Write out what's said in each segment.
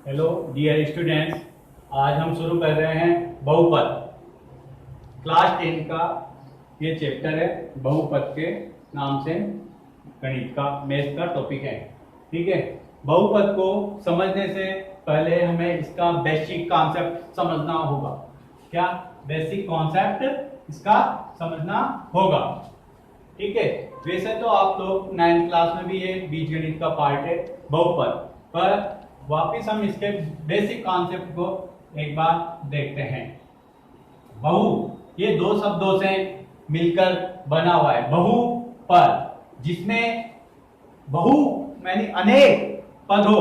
Hello dear students, आज हम शुरू कर रहे हैं बहुपद। क्लास 10 का ये चैप्टर है, बहुपद के नाम से गणित का मैथ का टॉपिक है। ठीक है, बहुपद को समझने से पहले हमें इसका बेसिक कॉन्सेप्ट समझना होगा। क्या बेसिक कॉन्सेप्ट इसका समझना होगा। ठीक है, वैसे तो आप लोग 9th क्लास में भी ये बीजगणित का पार्ट है बहुपद, पर वापिस हम इसके बेसिक कॉन्सेप्ट को एक बार देखते हैं। बहु ये दो शब्दों से मिलकर बना हुआ है बहुपद, जिसमें बहु यानी अनेक पद हो,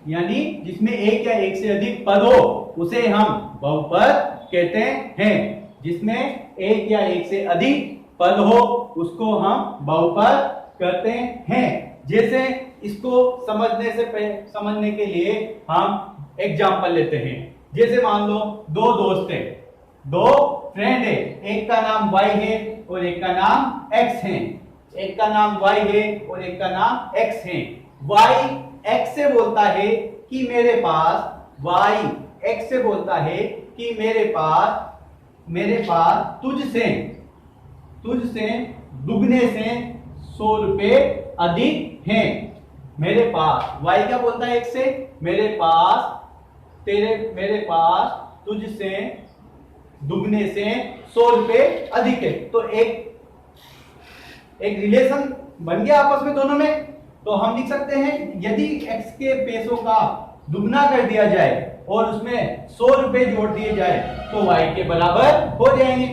यानी जिसमें एक या एक से अधिक पद हो उसे हम बहुपद कहते हैं। जिसमें एक या एक से अधिक पद हो उसको हम बहुपद कहते हैं। जैसे इसको समझने के लिए हम एग्जांपल लेते हैं। जैसे मान लो दो दोस्त हैं, दो फ्रेंड है, एक का नाम Y है और एक का नाम X है। एक का नाम Y है और एक का नाम X है। Y X से बोलता है कि मेरे पास Y X से बोलता है कि मेरे पास तुझसे दुगने से 100 रुपए अधिक हैं। मेरे पास Y क्या बोलता है X से, मेरे पास तुझसे दुगने से 100 रुपए अधिक है। तो एक रिलेशन बन गया आपस में दोनों में। तो हम लिख सकते हैं यदि X के पैसों का दुगना कर दिया जाए और उसमें 100 रुपए जोड़ दिए जाए तो Y के बराबर हो जाएंगे।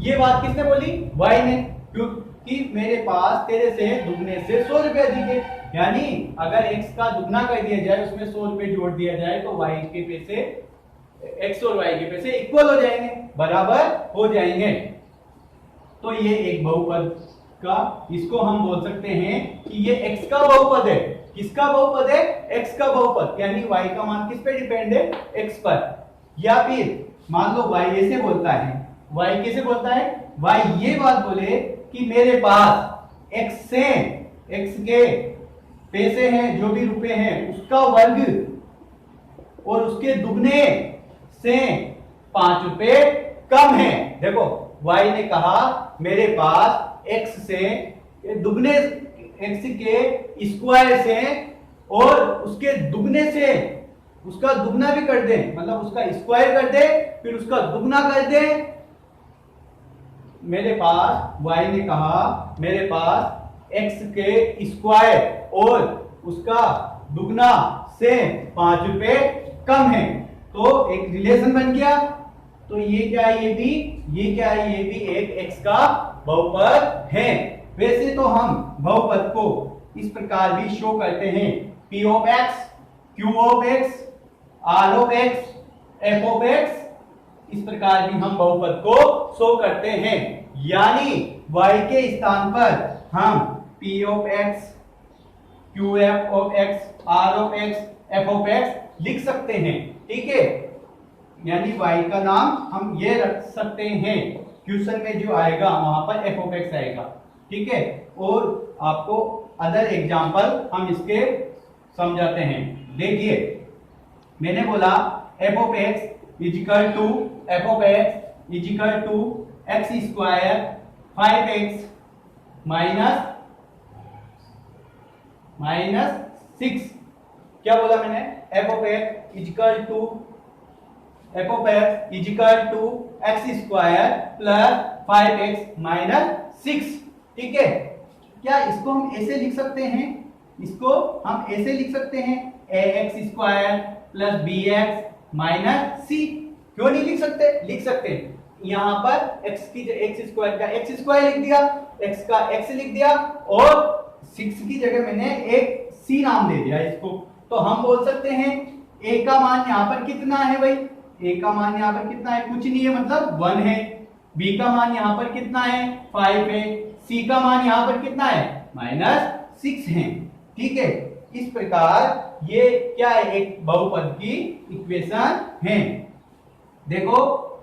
ये बात किसने बोली? Y ने, क्योंकि मेरे पास तेरे से दुगने से 100 रुपए अधिक है। यानी अगर X का दुगना कर दिया जाए उसमें 100 रुपए जोड़ दिया जाए तो Y के पैसे, X और Y के पैसे इक्वल हो जाएंगे, बराबर हो जाएंगे। तो ये एक बहुपद का, इसको हम बोल सकते हैं कि ये X का बहुपद है। किसका बहुपद है? X का बहुपद, यानी Y का मान किस पे डिपेंड है? X पर। या फिर मान लो Y ऐसे बोलता है, Y कैसे बोलता है? Y ये बात बोले कि मेरे पास X के पैसे हैं, जो भी रुपए हैं उसका वर्ग और उसके दुगने से 5 रुपए कम है। देखो Y ने कहा मेरे पास X से दुगने, X के स्क्वायर से और उसके दुगने से उसका दुगना भी कर दे, मतलब उसका स्क्वायर कर दे फिर उसका दुगना कर दे। मेरे पास Y ने कहा मेरे पास X के स्क्वायर और उसका दुगना से 5 रुपए कम है। तो एक रिलेशन बन गया। तो ये क्या है? ये भी एक X का बहुपद है। वैसे तो हम बहुपद को इस प्रकार भी शो करते हैं, P of X, Q of X, R of X, F of X, इस प्रकार भी हम बहुपद को शो करते हैं। यानी Y के स्थान पर हम P of X, Q of X, R of X, F of X लिख सकते हैं। ठीक है, यानी Y का नाम हम ये रख सकते हैं। क्वेश्चन में जो आएगा वहां पर F of X आएगा। ठीक है, और आपको अदर एग्जांपल हम इसके समझाते हैं। देखिए मैंने बोला F of X is equal to x square 5x minus 6। क्या बोला मैंने? F of X is equal to x square plus 5x minus 6। ठीक है, क्या इसको हम ऐसे लिख सकते हैं? इसको हम ऐसे लिख सकते हैं ax square plus bx minus c। क्यों नहीं लिख सकते? लिख सकते हैं। यहाँ पर x स्क्वायर का x स्क्वायर लिख दिया, x का x लिख दिया और 6 की जगह मैंने एक c नाम दे दिया इसको। तो हम बोल सकते हैं a का मान यहाँ पर कितना है भाई? a का मान यहाँ पर कितना है? कुछ नहीं है, मतलब 1 है। b का मान यहाँ पर कितना है? 5 है। c का मान यहाँ पर कितना है? -6 है। ठीक है, इस प्रकार ये क्या है? एक बहुपद की इक्वेशन है। देखो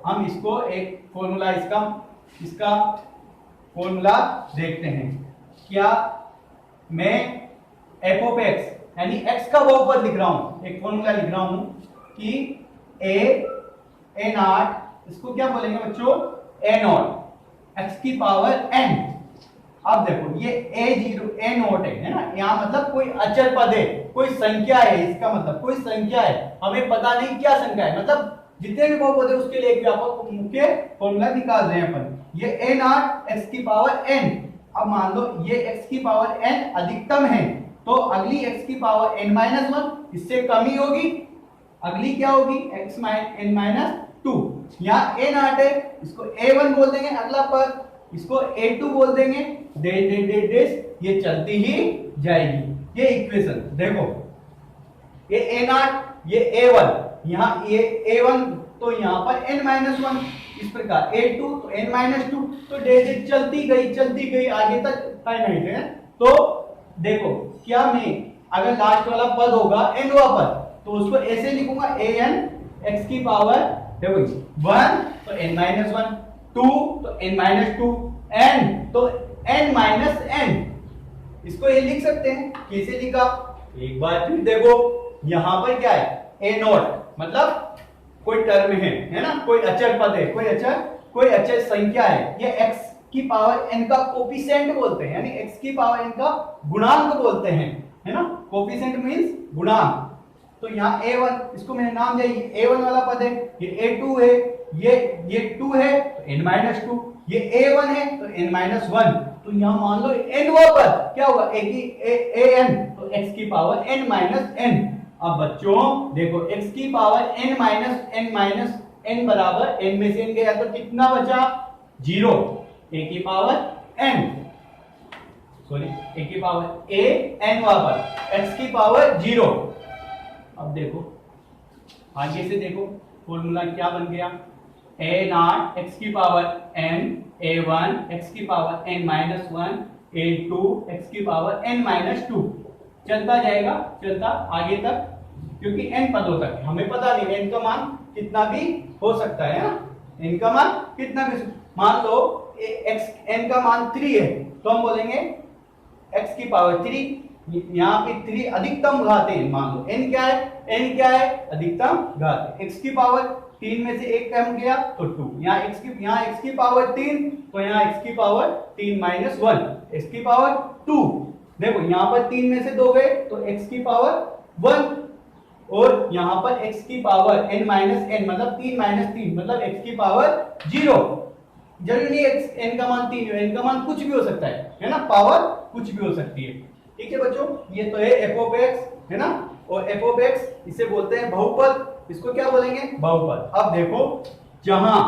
हम इसको एक फॉर्मूला, इसका फॉर्मूला देखते हैं। क्या मैं f of x यानी x का बहुपद लिख रहा हूं, एक फॉर्मूला लिख रहा हूं कि a नॉट, इसको क्या बोलेंगे बच्चों, a नॉट x की पावर n। अब देखो ये a नॉट है ना, यहाँ मतलब कोई अचर पद है, कोई संख्या है, इसका मतलब कोई संख्या है, हमें पता नहीं क्या संख्या है, मतलब जितने भी बहुपद है उसके लिए एक व्यापक मुख्य फॉर्मूला निकाल रहे हैं अपन। ये a नॉट x की पावर n, अब मान लो ये x की पावर n अधिकतम है, तो अगली x की पावर n माइनस 1 इससे कम ही होगी, अगली क्या होगी x n माइनस 2। यहाँ a नॉट है, इसको a1 बोल देंगे, अगला पद इसको a2 बोल देंगे, ये चलती ही जाएगी। ये इक्वेशन देखो, ये a नॉट, ये a1, यहाँ ये a1 तो यहाँ पर n माइनस 1, इस प्रकार a2 तो n माइनस 2, तो चलती गई आगे तक फाइनाइट है। तो देखो क्या मैं अगर लास्ट वाला पद होगा n वाला पद, तो उसको ऐसे लिखूंगा an x की पावर देखो 1 तो n माइनस 1, 2 तो n माइनस 2, n तो n माइनस n, इसको ये लिख सकते हैं। कैसे लिखा, एक बार फिर देखो, यहां पर क्या है a नॉट मतलब कोई टर्म है ना, कोई अचर पद है, कोई अचर संख्या है, ये x की पावर n का कोफिशिएंट बोलते हैं, यानी x की पावर n का गुणांक बोलते हैं, है ना, कोफिशिएंट मींस गुणांक। तो यहाँ a1, इसको मैंने नाम दिया a1 वाला पद है, ये a2 है, ये 2 है तो n माइनस 2, ये a1 है तो n माइनस 1, तो यहाँ मान लो n वाला पद क्या होगा an, तो x की पावर n माइनस n। अब बच्चों देखो x की पावर n माइनस n बराबर n में से n गया तो कितना बचा, 0, a की पावर n, सॉरी a की पावर a n वाला x की पावर 0। अब देखो आगे से देखो फॉर्मूला क्या बन गया, a नॉट x की पावर n, a1 x की power n minus 1, a2 x की पावर n माइनस 2, चलता जाएगा, चलता आगे तक, क्योंकि n पदों तक हमें पता नहीं n का मान कितना भी हो सकता है ना, n का मान कितना भी, मान लो x n का मान 3 है तो हम बोलेंगे x की पावर 3, यहाँ पे 3 अधिकतम घात है, मान लो n क्या है अधिकतम घात, x की पावर 3 में से एक कम गया तो 2, यहाँ x की पावर 3 तो यहाँ x की पावर 3 माइनस 1, x की पावर 2, देखो यहाँ पर 3 में से 2 गए तो x की पावर 1, और यहाँ पर x की पावर n माइनस n मतलब 3 माइनस 3 मतलब x की पावर 0। जरूरी नहीं x n का मान 3 है, n का मान कुछ भी हो सकता है ना, पावर कुछ भी हो सकती है। ठीक है बच्चों, ये तो है f ऑफ x है ना, और f ऑफ x इसे बोलते हैं बहुपद, इसको क्या बोलेंगे, बहुपद। अब देखो जहां,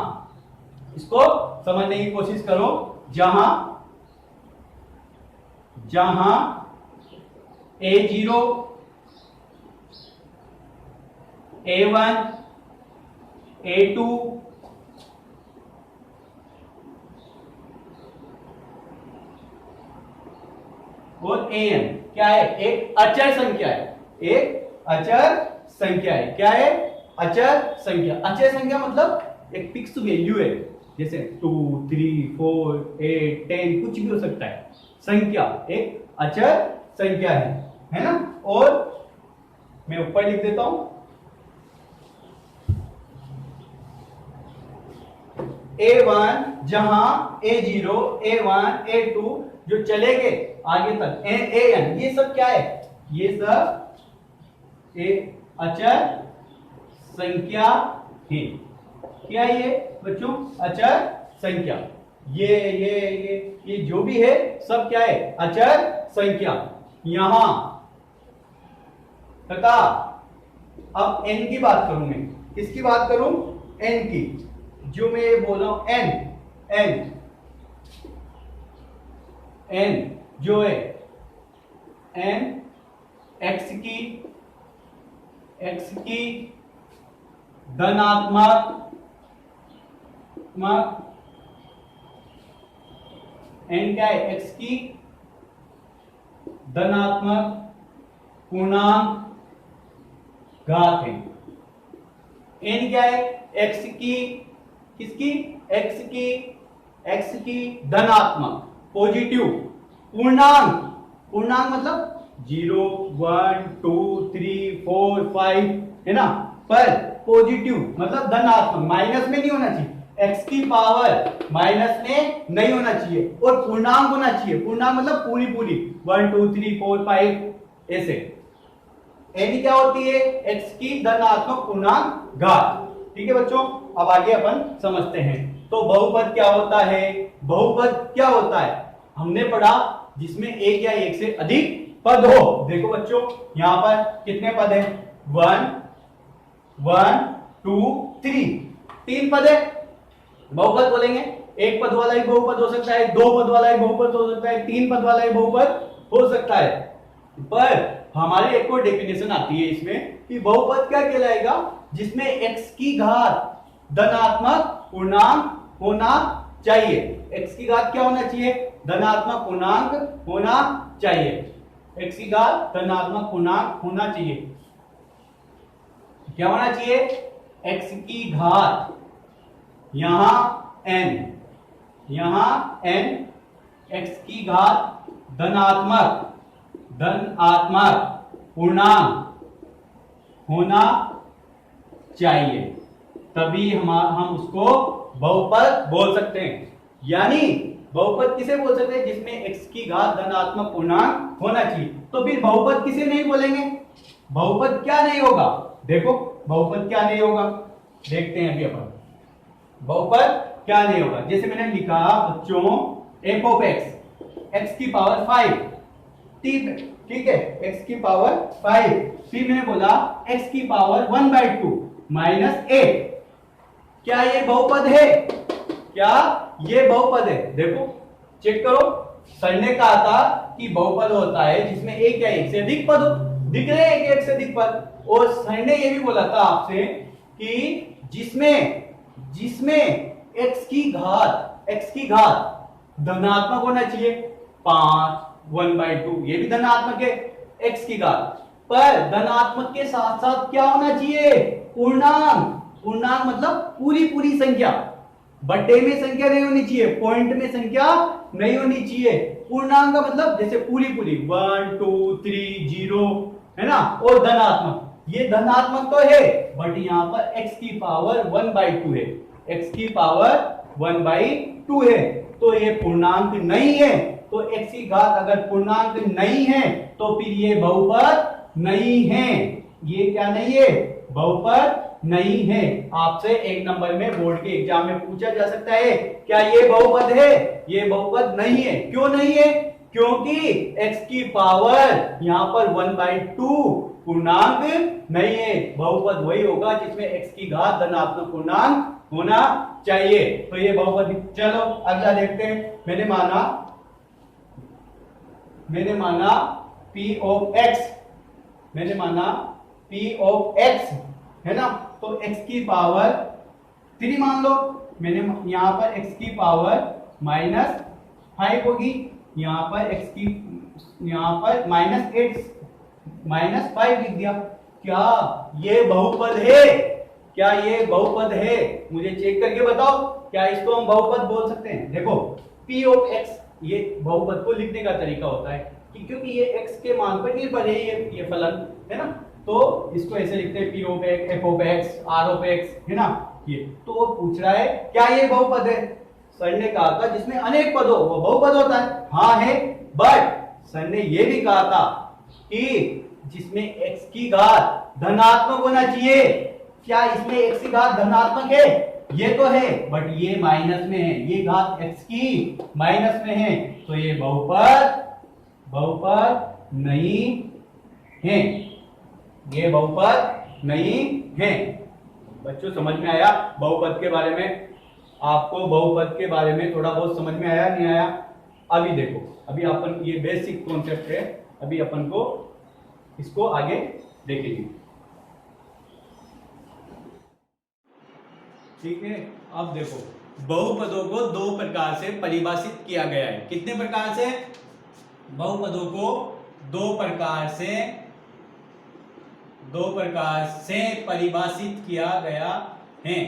इसको समझने की कोशिश करो, जहां a0 a1 a2 और an क्या है, एक अचर संख्या है, एक अचर संख्या है, क्या है, अचर संख्या। अचर संख्या मतलब एक फिक्स वैल्यू है, जैसे 2 3 4 8 10 कुछ भी हो सकता है, संख्या एक अचर संख्या है ना। और मैं ऊपर लिख देता हूं a1, जहां a0 a1 a2 जो चले गए आगे तक an, ये सब क्या है, ये सब एक अचर संख्या है। क्या ये बच्चों, अचर संख्या, ये जो भी है सब क्या है, अचर संख्या। यहां तथा अब n की बात करूं, मैं किसकी बात करूं, n की, जो मैं ये बोल रहा हूं n जो है n x की धनात्मक n क्या है, x की धनात्मक पूर्णांक घात है। n क्या है, x की, किसकी, x की धनात्मक पॉजिटिव पूर्णांक, पूर्णांक मतलब 0 1 2 3 4 5 है ना, पर पॉजिटिव मतलब धनात्मक, माइनस में नहीं होना चाहिए। एक्स की पावर माइनस में नहीं होना चाहिए और पूर्णांक होना चाहिए। पूर्णांक मतलब पूरी पूरी 1 2 3 4 5 ऐसे। यानी क्या होती है, एक्स की धनात्मक पूर्णांक घात। ठीक है बच्चों, अब आगे अपन समझते हैं। तो बहुपद क्या होता है, बहुपद क्या होता है, हमने पढ़ा जिसमें एक या एक से अधिक पद हो। देखो बच्चों यहां पर कितने पद है, 1 1 2 3, 3 पद है, बहुपद बोलेंगे। एक पद वाला ही बहुपद हो सकता है, दो पद वाला ही बहुपद हो सकता है, तीन पद वाला ही बहुपद हो सकता है। पर हमारी एक और डेफिनेशन आती है इसमें कि बहुपद क्या कहलाएगा, जिसमें x की घात धनात्मक पूर्णांक होना चाहिए। x की घात क्या होना चाहिए, धनात्मक पूर्णांक होना चाहिए। x की घात धनात्मक पूर्णांक होना चाहिए। क्या होना चाहिए, x की घात, यहां n, यहां n, x की घात धनात्मक पूर्णांक होना चाहिए, तभी हम उसको बहुपद बोल सकते हैं। यानी बहुपद किसे बोल सकते हैं, जिसमें x की घात धनात्मक पूर्णांक होना चाहिए। तो फिर बहुपद किसे नहीं बोलेंगे, बहुपद क्या नहीं होगा, देखो बहुपद क्या नहीं होगा, देखते हैं अभी अपन बहुपद क्या नहीं होगा। जैसे मैंने लिखा बच्चों f ऑफ x की पावर 5, ठीक है, x की पावर 5, फिर मैंने बोला x की पावर 1/2 माइनस 8, क्या ये बहुपद है, क्या ये बहुपद है, देखो चेक करो। सर ने कहा था कि बहुपद होता है जिसमें एक या एक से अधिक पद हो, दिख रहे हैं एक से अधिक पद। और सर ने यह भी बोला था आपसे कि जिसमें x की घात धनात्मक होना चाहिए, 5 1/2 ये भी धनात्मक है x की घात, पर धनात्मक के साथ साथ क्या होना चाहिए, पूर्णांक। पूर्णांक मतलब पूरी पूरी संख्या, बट्टे में संख्या नहीं होनी चाहिए, पॉइंट में संख्या नहीं होनी चाहिए। पूर्णांक का मतलब जैसे पूरी पूरी 1 2 3 0 है ना, और धनात्मक, ये धनात्मक तो है बट यहां पर x की पावर 1/2 है, x की पावर 1/2 है, तो ये पूर्णांक नहीं है। तो x की घात अगर पूर्णांक नहीं है तो फिर ये बहुपद नहीं है। ये क्या नहीं है, बहुपद नहीं है। आपसे एक नंबर में बोर्ड के एग्जाम में पूछा जा सकता है, क्या ये बहुपद है, ये बहुपद नहीं है। क्यों नहीं है, क्योंकि x की पावर यहां पर 1/2 पूर्णांक नहीं है। बहुपद वही होगा जिसमें x की घात धनात्मक पूर्णांक होना चाहिए, तो ये बहुपद। चलो अगला देखते हैं। मैंने माना p ऑफ x, मैंने माना p ऑफ x है ना, तो x की पावर 3 मान लो। मैंने यहां पर x की पावर -5 होगी, यहां पर x की, यहां पर -5 लिख दिया। क्या ये बहुपद है, क्या ये बहुपद है, मुझे चेक करके बताओ, क्या इसको हम बहुपद बोल सकते हैं। देखो p ऑफ x, ये बहुपद को लिखने का तरीका होता है कि क्योंकि ये x के मान पर निर्भर है, ये फलन है ना, तो इसको ऐसे लिखते हैं p of x, f of x, r of x है ना। ये तो वो पूछ रहा है क्या ये बहुपद है। सर ने कहा था जिसमें अनेक पद हो वो बहुपद होता है, हाँ है, बट सर ने ये भी कहा था कि जिसमें x की घात धनात्मक होना चाहिए। क्या इसमें x की घात धनात्मक है, ये तो है, बट ये माइनस में है, ये घात x की माइनस में है, तो ये बहुपद नहीं है, ये बहुपद नहीं है। बच्चों समझ में आया बहुपद के बारे में, आपको बहुपद के बारे में थोड़ा बहुत समझ में आया नहीं आया। अभी देखो, अभी अपन ये बेसिक कॉन्सेप्ट है, अभी अपन को इसको आगे देखेंगे, ठीक है। अब देखो बहुपदों को दो प्रकार से परिभाषित किया गया है। कितने प्रकार से, बहुपदों को दो प्रकार से परिभाषित किया गया है,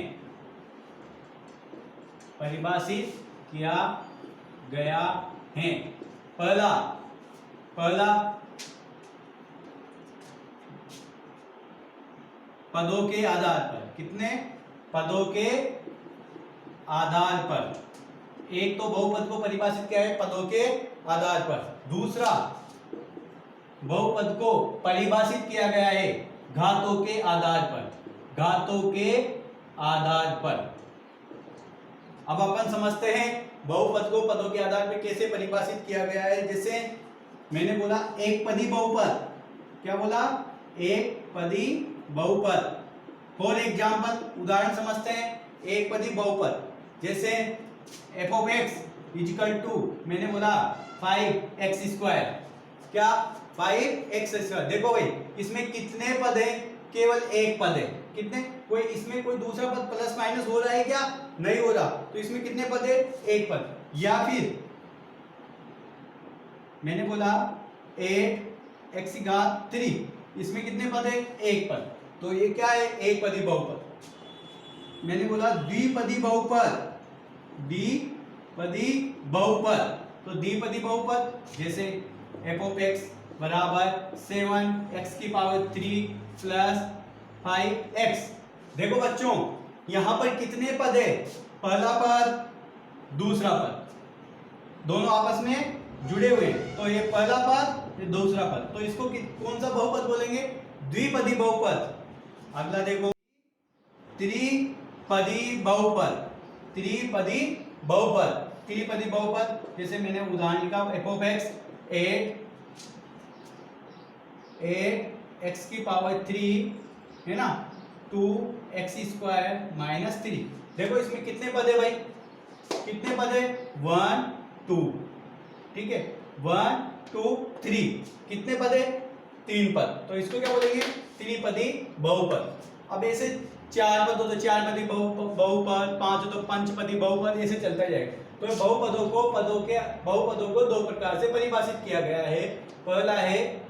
परिभाषित किया गया है। पहला पदों के आधार पर, कितने पदों के आधार पर। एक तो बहुपद को परिभाषित किया है पदों के आधार पर, दूसरा बहुपद को परिभाषित किया गया है घातों के आधार पर, घातों के आधार पर। अब अपन समझते हैं बहुपद को पदों के आधार पर कैसे परिभाषित किया गया है। जैसे मैंने बोला एक पदी बहुपद, क्या बोला, एक पदी बहुपद। फॉर एग्जाम्पल उदाहरण समझते हैं, एक पदी बहुपद जैसे F of X equal to, मैंने बोला 5x², क्या 5x²। देखो भाई इसमें कितने पद है, केवल एक पद है, कितने, कोई इसमें कोई दूसरा पद प्लस माइनस हो रहा है क्या, नहीं हो रहा, तो इसमें कितने पद है, एक पद। या फिर मैंने बोला 8x3, इसमें कितने पद है, एक पद, तो ये क्या है, एक पदी बहुपद। मैंने बोला द्विपदी बहुपद, द्विपदी बहुपद, तो द्विपदी बहुपद जैसे एफ ऑफ एक्स बराबर 7x³ प्लस 5x। देखो बच्चों यहां पर कितने पद है, पहला पद दूसरा पद, दोनों आपस में जुड़े हुए, तो ये पहला पद ये दूसरा पद, तो इसको कौन सा बहुपद बोलेंगे, द्विपदी बहुपद। अगला देखो त्रिपदी बहुपद, त्रिपदी बहुपद, त्रिपदी बहुपद जैसे मैंने उदाहरण लिखा एफ ऑफ एक्स 8x³ है ना 2x² - 3। देखो इसमें कितने पद है भाई, कितने पद है, 1 2, ठीक है, 1 2 3, कितने पद है, 3 पद, तो इसको क्या बोलेंगे, त्रिपदी बहुपद। अब ऐसे 4 पद हो तो 4 पदी बहुपद, 5 हो तो पंचपदी बहुपद, ऐसे चलता जाएगा। तो बहुपदों को बहुपदों को दो प्रकार से परिभाषित किया गया है। पहला है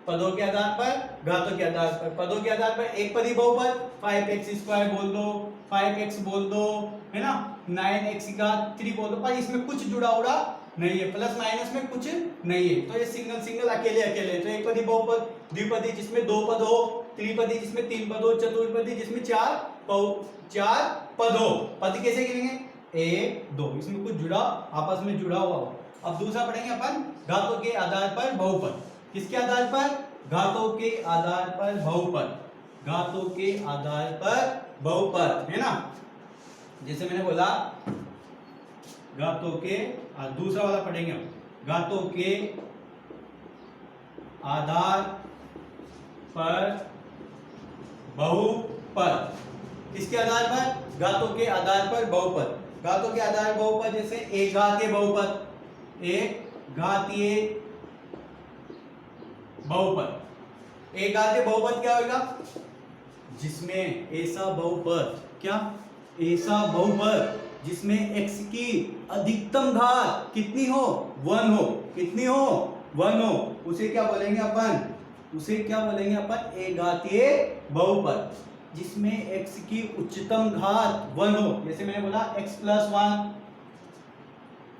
पदों के आधार पर, घातों के आधार पर। पदों के आधार पर एक पदी बहुपद 5x² बोल दो, 5x बोल दो, है ना, 9x³ बोल दो, पर इसमें कुछ जुड़ा उड़ा नहीं है, प्लस माइनस में कुछ नहीं है, तो ये सिंगल अकेले तो एक पदी बहुपद। द्विपदी जिसमें 2 पद हो, त्रिपदी जिसमें 3 पद हो, चतुर्पदी जिसमें 4 पद हो। पद कैसे गिनेंगे, 1 2, इसमें कुछ जुड़ा, आपस में जुड़ा हुआ हो। अब दूसरा पढ़ेंगे अपन घातों के आधार पर बहुपद। किसके आधार पर, घातों के आधार पर बहुपद, घातों के आधार पर बहुपद, है ना। जैसे मैंने बोला घातों के, दूसरा वाला पढ़ेंगे हम, घातों के आधार पर बहुपद। किसके आधार पर, घातों के आधार पर बहुपद। घातों के आधार बहुपद जैसे एक घातीय बहुपद, एक घातीय बहुपद। एक घातीय बहुपद क्या होगा, जिसमें ऐसा बहुपद, क्या, ऐसा बहुपद जिसमें x की अधिकतम घात कितनी हो, 1 हो, कितनी हो, 1 हो, उसे क्या बोलेंगे अपन, उसे क्या बोलेंगे अपन, एक घातीय बहुपद। जिसमें x की उच्चतम घात 1 हो, जैसे मैंने बोला x+1,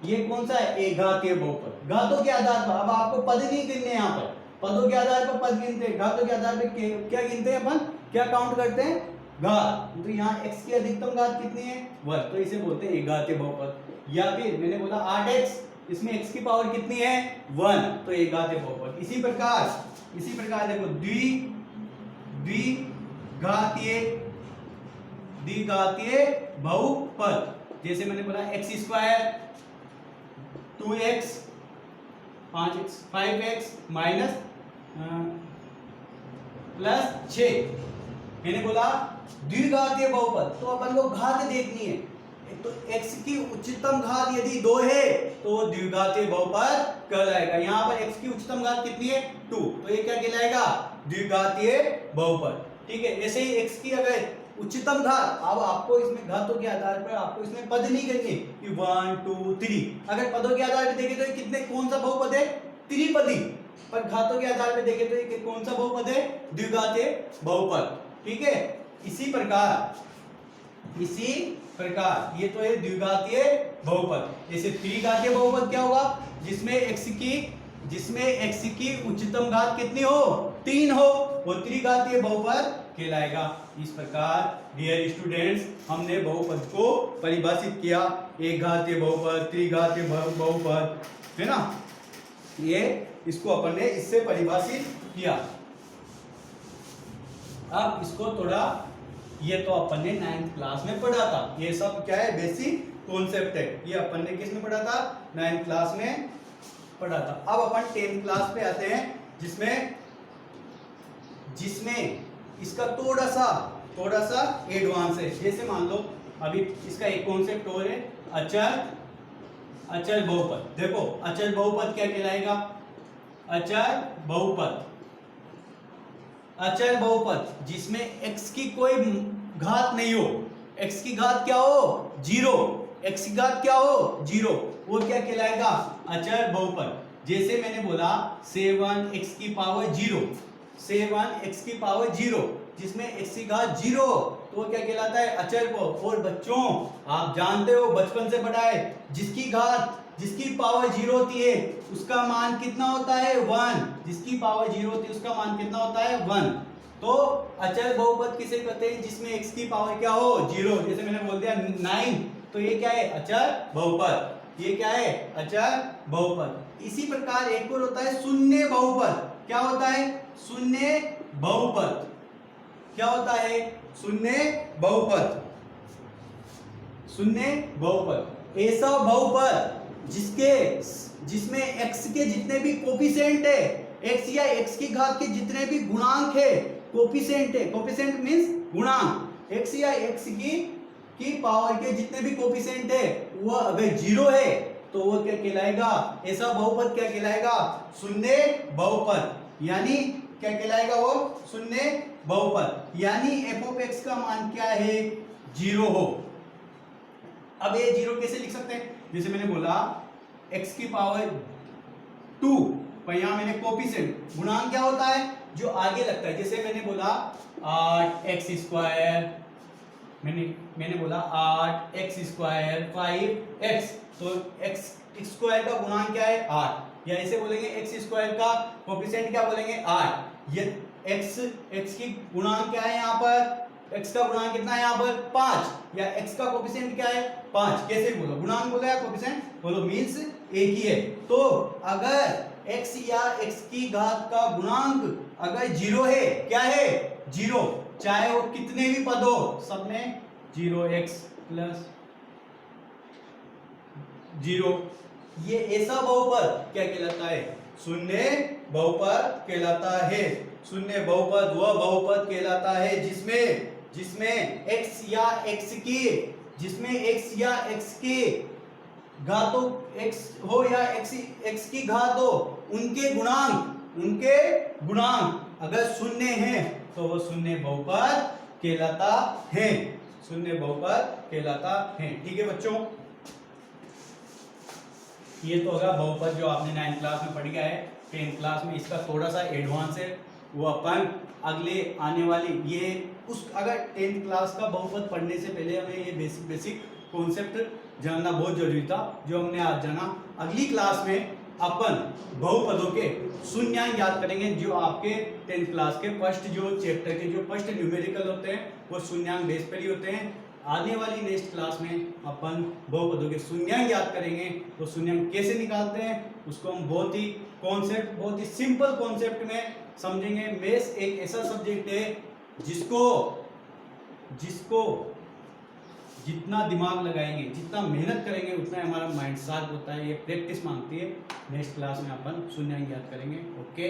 ये कौन सा है, एक घातीय बहुपद। घातों के आधार पर, अब आपको पद नहीं गिनने, यहाँ पर पदों के आधार पर पद गिनते हैं, घातों के आधार पर क्या गिनते हैं अपन, क्या काउंट करते हैं, घात। तो यहाँ x की अधिकतम घात कितनी है, 1, तो इसे बोलते हैं एक घातीय बहुपद। या फिर मैंने बोला 8x, इसमें x की पावर कितनी है, 1, तो एक घातीय बहुपद। इसी प्रकार देखो द्विघातीय बहुपद, जैसे मैंने बोला x² 2x 5x प्लस 6। मैंने बोला द्विघातीय बहुपद, तो अपन को घात देखनी है। तो x की उच्चतम घात यदि 2 है तो द्विघातीय बहुपद कहलाएगा। यहाँ पर x की उच्चतम घात कितनी है, 2, तो ये क्या कहलाएगा, द्विघातीय बहुपद। ठीक है, ऐसे ही x की अगर उच्चतम घात, अब आपको इसमें घातों के आधार पर आपको इसमें पद नहीं करने कि 1 2 3। अगर पदों के आधार पर देखें तो ये कितने, कौन सा बहुपद है, त्रिपदी। पर घातों के आधार पर देखें तो ये कौन सा बहुपद है, द्विघातीय बहुपद। ठीक है, इसी प्रकार ये तो है द्विघातीय बहुपद। जैसे त्रिघातीय बहुपद क्या होगा, जिसमें x की उच्चतम घात कितनी हो, 3 हो, वो त्रिघातीय बहुपद कहलाएगा। इस प्रकार डियर स्टूडेंट्स हमने बहुपद को परिभाषित किया, एक घातीय बहुपद, त्रिघातीय बहुपद, है ना, ये इसको अपन ने इससे परिभाषित किया। अब इसको थोड़ा, ये तो अपन ने 9th क्लास में पढ़ा था, ये सब क्या है बेसिक कॉन्सेप्ट है, ये अपन ने किस में पढ़ा था 9th क्लास में पढ़ा था। अब अपन 10th क्लास पे आते हैं जिसमें इसका थोड़ा सा एडवांस है। जैसे मान लो अभी इसका एक कॉन्सेप्ट और है अचर बहुपद। देखो अचर बहुपद क्या कहलाएगा, अचर बहुपद जिसमें x की कोई घात नहीं हो, x की घात क्या हो जीरो, x की घात क्या हो जीरो, वो क्या कहलाएगा अचर बहुपद। जैसे मैंने बोला 7x की पावर 0, 7x की पावर 0 जिसमें x की घात 0, तो वो क्या कहलाता है अचर बहुपद। और बच्चों आप जानते हो बचपन से पढ़ा है, जिसकी पावर 0 होती है उसका मान कितना होता है 1, जिसकी पावर 0 होती है उसका मान कितना होता है 1। तो अचर बहुपद किसे कहते हैं, जिसमें x की पावर क्या हो 0। जैसे मैंने बोल दिया 9, तो ये क्या है अचर बहुपद, ये क्या है अचर बहुपद। इसी प्रकार एक और होता है शून्य बहुपद। क्या होता है शून्य बहुपद, क्या होता है शून्य बहुपद। शून्य बहुपद ऐसा बहुपद जिसमें x के जितने भी कोफिशिएंट है, x या x की घात के जितने भी गुणांक है, कोफिशिएंट है, कोफिशिएंट मींस गुणांक, x या x की पावर के जितने भी कोफिशिएंट है वो अगर 0 है तो वो क्या कहलाएगा, ऐसा बहुपद क्या कहलाएगा शून्य बहुपद। यानी क्या कहलाएगा वो शून्य बहुपद, यानी f ऑफ x का मान क्या है 0 हो। अब ये 0 कैसे लिख सकते हैं, जैसे मैंने बोला x की पावर 2, पर यहां मैंने कोफिशिएंट गुणांक क्या होता है जो आगे लगता है। जैसे मैंने बोला 8x स्क्वायर, मैंने बोला 8x स्क्वायर 5x, तो x स्क्वायर का गुणांक क्या है 8, या ऐसे बोलेंगे x स्क्वायर का कोफिशिएंट क्या बोलेंगे 8। ये x की गुणांक क्या है यहाँ पर, x का गुणांक कितना है यहाँ पर 5, या x का कोफिशिएंट क्या है 5। कैसे बोलो, गुणांक बोलो या कोफिशिएंट बोलो, मींस एक ही है। तो अगर x या x की घात का गुणांक अगर 0 है, क्या है 0, चाहे वो कितने भी पद हो सब में 0x प्लस 0, ये ऐसा बहुपद क्या कहलाता है शून्य बहुपद कहलाता है। शून्य बहुपद वह बहुपद कहलाता है जिसमें x या x की घातों x हो या x की घात हो, उनके गुणांक अगर शून्य है तो वो शून्य बहुपद कहलाता है, शून्य बहुपद कहलाता है। ठीक है बच्चों, ये तो होगा बहुपद जो आपने 9th क्लास में पढ़ गया है। 10th क्लास में इसका थोड़ा सा एडवांस है, वो अपन अगले आने वाली ये अगर 10th क्लास का बहुपद पढ़ने से पहले हमें ये बेसिक कॉन्सेप्ट जानना बहुत जरूरी था, जो हमने आज जाना। अगली क्लास में अपन बहुपदों के शून्यांक याद करेंगे, जो आपके 10th क्लास के फर्स्ट जो चैप्टर के जो फर्स्ट न्यूमेरिकल होते हैं वो शून्यांक बेस पर ही होते हैं। आने वाली नेक्स्ट क्लास में अपन बहुपदों के शून्यांक याद करेंगे, तो शून्यांक कैसे निकालते हैं उसको हम बहुत ही सिंपल कॉन्सेप्ट में समझेंगे। मैथ्स एक ऐसा सब्जेक्ट है जिसको जितना दिमाग लगाएंगे, जितना मेहनत करेंगे, उतना हमारा माइंड शार्प होता है। ये प्रैक्टिस मांगती है। नेक्स्ट क्लास में अपन शून्यांक याद करेंगे। ओके।